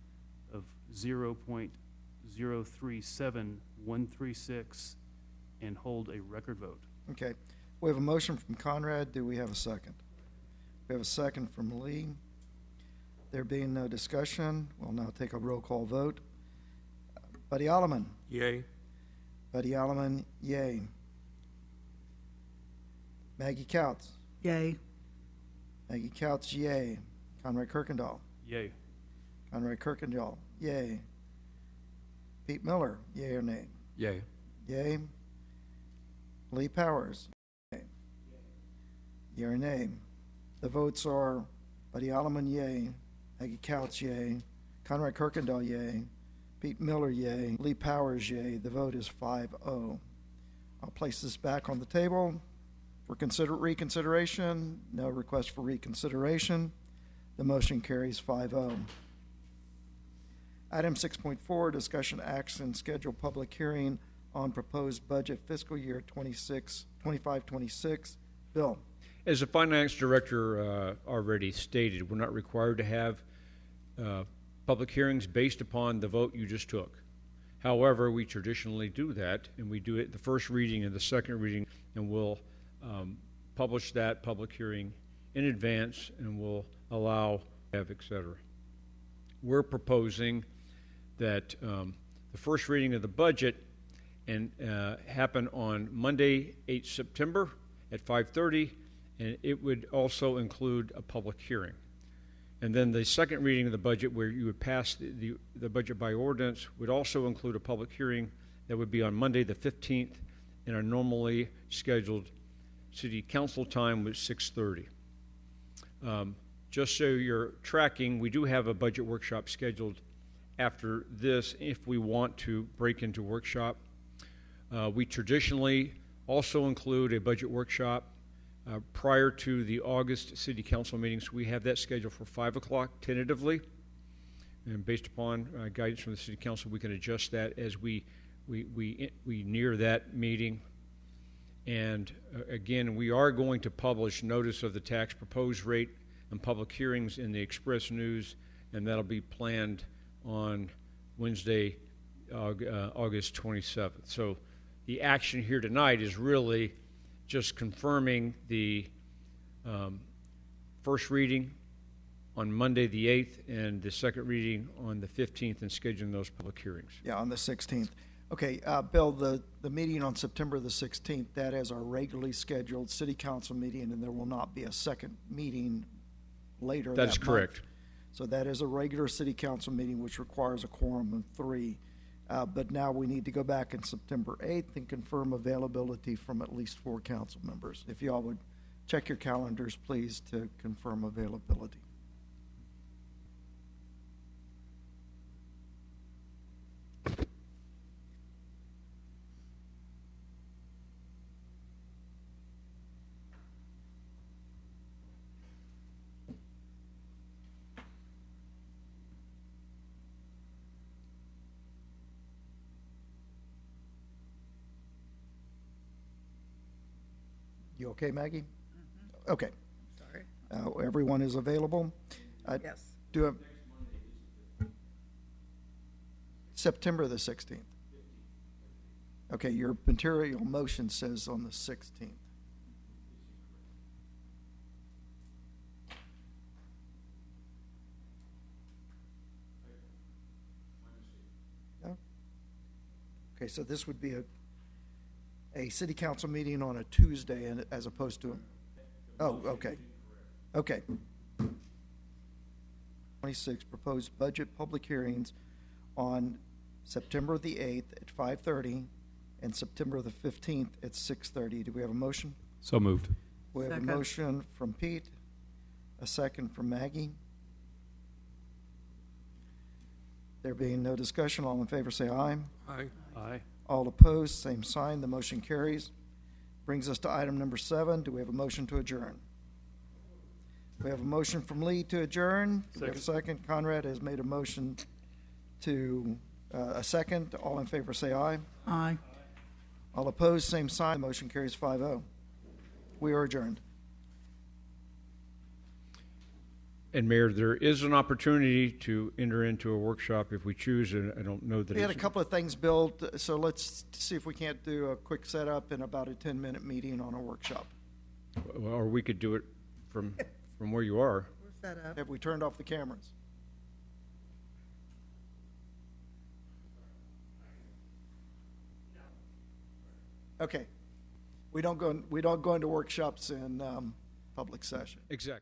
of 0.037136, and hold a record vote. Okay. We have a motion from Conrad. Do we have a second? We have a second from Lee. There being no discussion, we'll now take a roll call vote. Buddy Alleman. Yay. Buddy Alleman, yay. Maggie Couts. Yay. Maggie Couts, yay. Conrad Kirkendall. Yay. Conrad Kirkendall, yay. Pete Miller, yay or nay? Yay. Yay. Lee Powers, yay. Yay or nay? The votes are Buddy Alleman, yay. Maggie Couts, yay. Conrad Kirkendall, yay. Pete Miller, yay. Lee Powers, yay. The vote is 5-0. I'll place this back on the table for reconsideration. No request for reconsideration. The motion carries 5-0. Item 6.4, discussion action, schedule public hearing on proposed budget fiscal year 25-26. Bill. As the finance director already stated, we're not required to have public hearings based upon the vote you just took. However, we traditionally do that, and we do it the first reading and the second reading, and we'll publish that public hearing in advance, and we'll allow, et cetera. We're proposing that the first reading of the budget happen on Monday, 8 September at 5:30, and it would also include a public hearing. And then the second reading of the budget, where you would pass the budget by ordinance, would also include a public hearing that would be on Monday the 15th, and our normally scheduled city council time was 6:30. Just so you're tracking, we do have a budget workshop scheduled after this if we want to break into workshop. We traditionally also include a budget workshop prior to the August city council meetings. We have that scheduled for 5 o'clock tentatively, and based upon guidance from the city council, we can adjust that as we near that meeting. And again, we are going to publish notice of the tax proposed rate and public hearings in the Express News, and that'll be planned on Wednesday, August 27th. So the action here tonight is really just confirming the first reading on Monday, the 8th, and the second reading on the 15th, and scheduling those public hearings. Yeah, on the 16th. Okay, Bill, the meeting on September the 16th, that is our regularly scheduled city council meeting, and there will not be a second meeting later that That month. is correct. So that is a regular city council meeting, which requires a quorum of 3. But now we need to go back on September 8th and confirm availability from at least 4 council members. If y'all would check your calendars, please, to confirm availability. You okay, Maggie? Okay. Sorry. Everyone is available? Yes. Do a, September the 16th. Okay, your material motion says on the 16th. No? Okay, so this would be a city council meeting on a Tuesday and as opposed to oh, okay. Okay. 26 proposed budget public hearings on September the 8th at 5:30 and September the 15th at 6:30. Do we have a motion? So moved. We have a Second. motion from Pete, a second from Maggie. There being no discussion, all in favor say aye. Aye. Aye. All opposed, same sign. The motion carries. Brings us to item number 7. Do we have a motion to adjourn? We have a motion from Lee to adjourn. Do we have a second? Conrad has made a motion to, a second. All in favor say aye. Aye. All opposed, same sign. The motion carries 5-0. We are adjourned. And Mayor, there is an opportunity to enter into a workshop if we choose, and I don't know that We had a it's... couple of things built, so let's see if we can't do a quick setup and about a 10-minute meeting on a workshop. Or we could do it from where you are. We're set up. Have we turned off the cameras? Okay. We don't go into workshops in public session. Exactly.